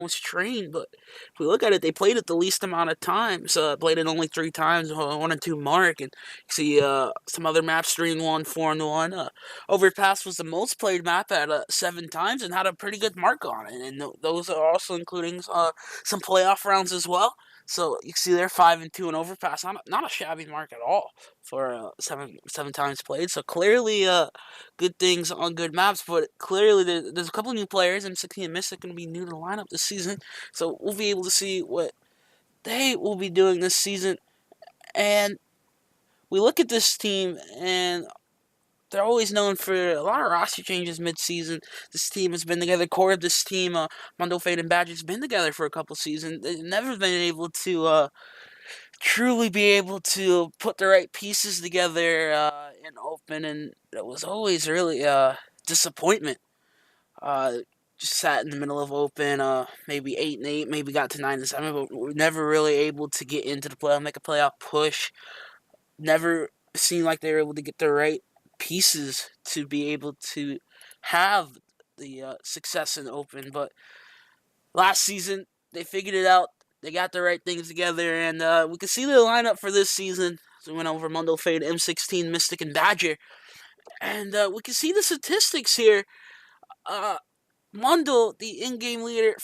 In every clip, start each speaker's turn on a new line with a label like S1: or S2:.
S1: was trained, but if we look at it, they played it the least amount of times. Played it only 3 times, 1 and 2 mark, and you see some other maps 3-1, 4-1. Overpass was the most played map at 7 times and had a pretty good mark on it, and those are also including some playoff rounds as well. So you can see they're 5-2 and Overpass, not a shabby mark at all for seven times played. So clearly, good things on good maps, but clearly there's a couple of new players. M16 and Mystic going to be new to the lineup this season, so we'll be able to see what they will be doing this season. And we look at this team, and they're always known for a lot of roster changes mid-season. This team has been together. Core of this team, Mondo Fade and Badger's been together for a couple seasons. They've never been able to truly be able to put the right pieces together in open, and it was always really disappointment. Uh, just sat in the middle of open, maybe 8-8, maybe got to 9-7, but we are never really able to get into the playoff, make a playoff push. Never seemed like they were able to get the right pieces to be able to have the success in open. But last season, they figured it out. They got the right things together, and we can see the lineup for this season. So we went over Mundo Fade, M16, Mystic, and Badger. And we can see the statistics here. Uh, Mundo, the in-game leader,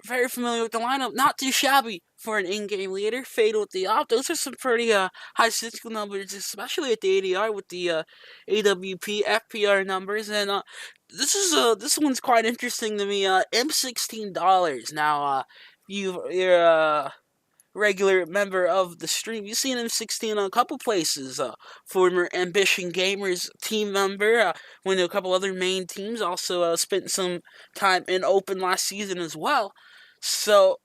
S1: very familiar with the lineup. Not too shabby for an in-game leader. Fade with the op. Those are some pretty high statistical numbers, especially at the ADR with the AWP, FPR numbers. And this one's quite interesting to me. M$16. Now, you're regular member of the stream. You've seen him 16 on a couple places. Former Ambition Gamers team member, went to a couple other main teams. Also spent some time in Open last season as well. So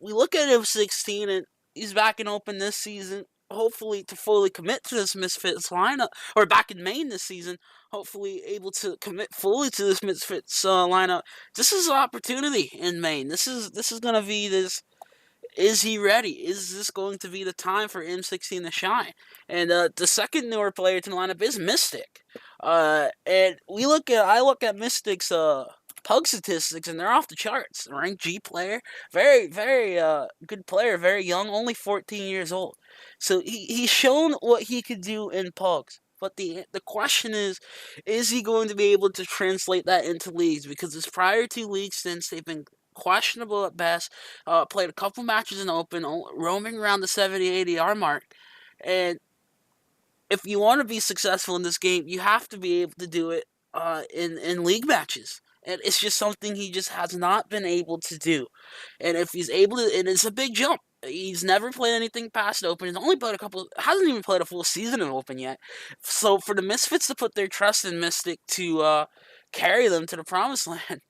S1: we look at him 16, and he's back in Open this season. Hopefully to fully commit to this Misfits lineup, or back in main this season. Hopefully able to commit fully to this Misfits lineup. This is an opportunity in main. This is gonna be this. Is he ready? Is this going to be the time for M16 to shine? And the second newer player to the lineup is Mystic. And I look at Mystic's pug statistics, and they're off the charts. Ranked G player, very very good player, very young, only 14 years old. So he's shown what he could do in pugs. But the question is he going to be able to translate that into leagues? Because his prior 2 league stints, they've been questionable at best. Played a couple matches in open, roaming around the 70-80 R mark. And if you want to be successful in this game, you have to be able to do it in league matches. And it's just something he just has not been able to do. And if he's able to, and it's a big jump. He's never played anything past Open. He's only played hasn't even played a full season in Open yet. So for the Misfits to put their trust in Mystic to carry them to the promised land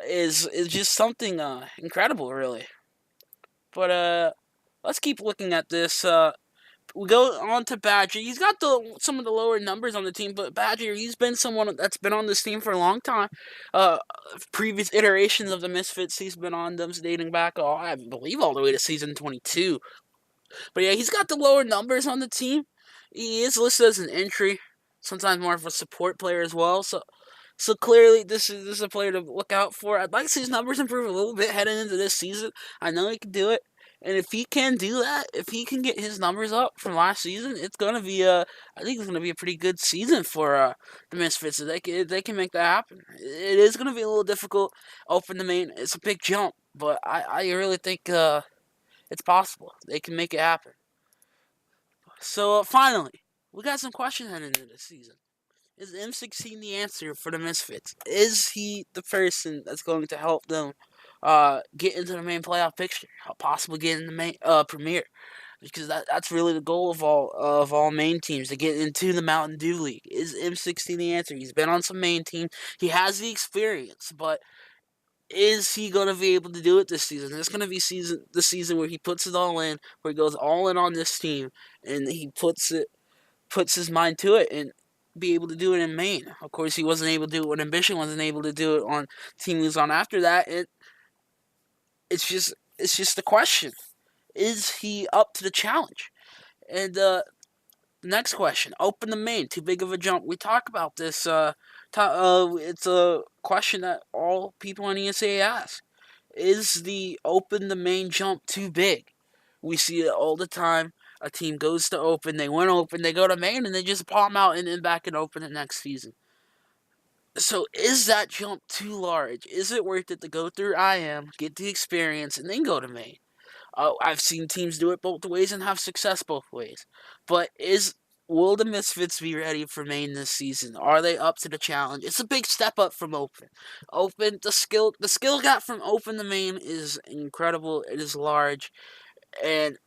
S1: is just something incredible, really. But let's keep looking at this. We go on to Badger. He's got some of the lower numbers on the team, but Badger, he's been someone that's been on this team for a long time. Uh, Previous iterations of the Misfits, he's been on them dating back, I believe, all the way to season 22. But yeah, he's got the lower numbers on the team. He is listed as an entry, sometimes more of a support player as well. So clearly, this is a player to look out for. I'd like to see his numbers improve a little bit heading into this season. I know he can do it, and if he can do that, if he can get his numbers up from last season, it's gonna be I think it's gonna be a pretty good season for the Misfits. If they can make that happen. It is gonna be a little difficult. Open the main, it's a big jump, but I really think it's possible. They can make it happen. So finally, we got some questions heading into this season. Is M16 the answer for the Misfits? Is he the person that's going to help them get into the main playoff picture? Possibly get in the main premier? Because that's really the goal of all main teams, to get into the Mountain Dew League. Is M16 the answer? He's been on some main team. He has the experience, but is he going to be able to do it this season? It's going to be the season where he puts it all in, where he goes all in on this team, and he puts his mind to it, and be able to do it in Maine. Of course, he wasn't able to do it when Ambition wasn't able to do it on team he was on after that. It's just the question: is he up to the challenge? And next question: open the main. Too big of a jump? We talk about this. It's a question that all people on ESA ask. Is the open the main jump too big? We see it all the time. A team goes to open, they win open, they go to main, and they just palm out and then back and open the next season. So is that jump too large? Is it worth it to go through IM, get the experience, and then go to main? I've seen teams do it both ways and have success both ways. But will the Misfits be ready for main this season? Are they up to the challenge? It's a big step up from open. Open the skill gap from open to main is incredible. It is large, and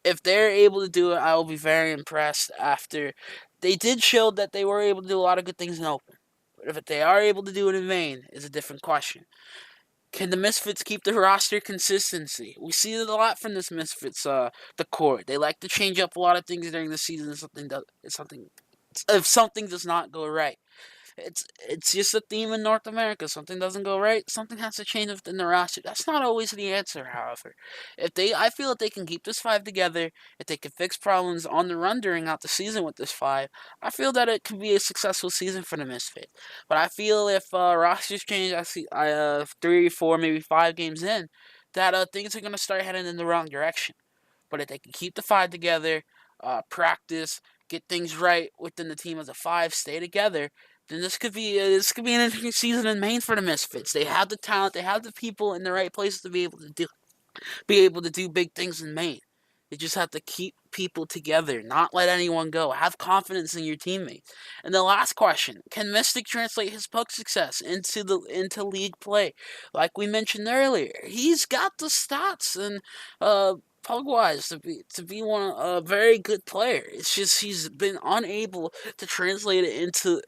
S1: if they're able to do it, I will be very impressed. After they did show that they were able to do a lot of good things in open, but if they are able to do it in main, is a different question. Can the Misfits keep the roster consistency? We see it a lot from this Misfits, the core. They like to change up a lot of things during the season. If something does not go right. It's just a theme in North America. Something doesn't go right, something has to change within the roster. That's not always the answer, however. I feel that they can keep this five together, if they can fix problems on the run during out the season with this five, I feel that it could be a successful season for the Misfit. But I feel if rosters change, 3, 4, maybe 5 games in, that things are gonna start heading in the wrong direction. But if they can keep the five together, practice, get things right within the team as a five, stay together, then this could be an interesting season in Maine for the Misfits. They have the talent, they have the people in the right places to be able to do big things in Maine. You just have to keep people together, not let anyone go. Have confidence in your teammates. And the last question: can Mystic translate his puck success into league play? Like we mentioned earlier, he's got the stats and puck wise to be a very good player. It's just he's been unable to translate it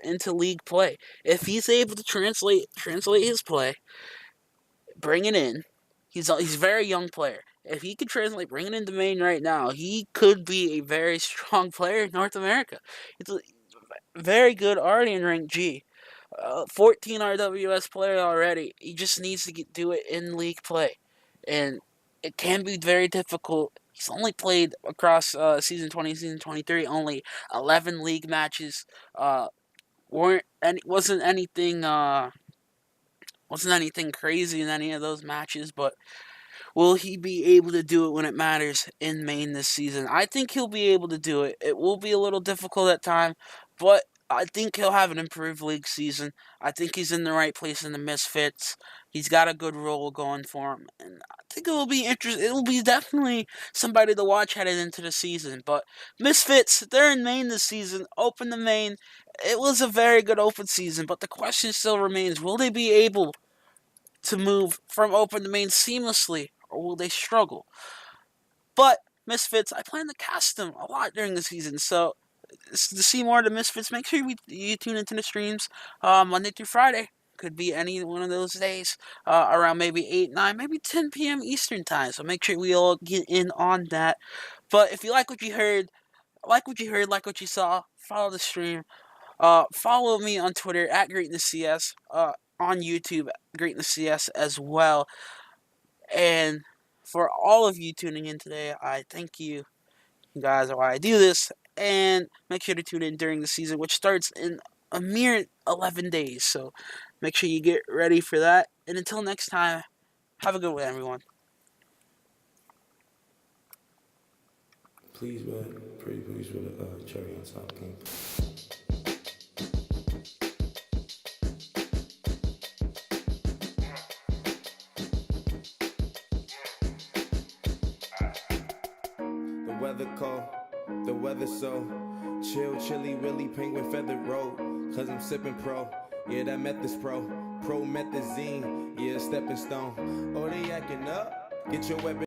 S1: into league play. If he's able to translate his play, bring it in. He's a very young player. If he could translate, bring it into Maine right now, he could be a very strong player in North America. He's a very good already in rank G. 14 RWS player already. He just needs to do it in league play, and it can be very difficult. He's only played across season 20, season 23, only 11 league matches. Weren't any wasn't anything crazy in any of those matches, but will he be able to do it when it matters in Maine this season? I think he'll be able to do it. It will be a little difficult at time, but I think he'll have an improved league season. I think he's in the right place in the Misfits. He's got a good role going for him, and I think it will be interesting. It will be definitely somebody to watch headed into the season. But Misfits, they're in Maine this season. Open to Maine. It was a very good open season, but the question still remains: will they be able to move from open to main seamlessly, or will they struggle? But Misfits, I plan to cast them a lot during the season, so to see more of the Misfits, make sure you tune into the streams Monday through Friday. Could be any one of those days, around maybe 8, 9, maybe 10 p.m. Eastern time. So make sure we all get in on that. But if you like what you heard, like what you saw, follow the stream. Follow me on Twitter at GreatnessCS. On YouTube, GreatnessCS as well. And for all of you tuning in today, I thank you. You guys are why I do this. And make sure to tune in during the season, which starts in a mere 11 days. So make sure you get ready for that. And until next time, have a good one, everyone.
S2: Please, man. Pretty please with a cherry on top, King. The weather cold, the weather so chill, chilly, willy, penguin feathered road. Cause I'm sipping pro, yeah, that meth pro. Pro methazine, yeah, stepping stone. Oh, they acting up, get your weapon.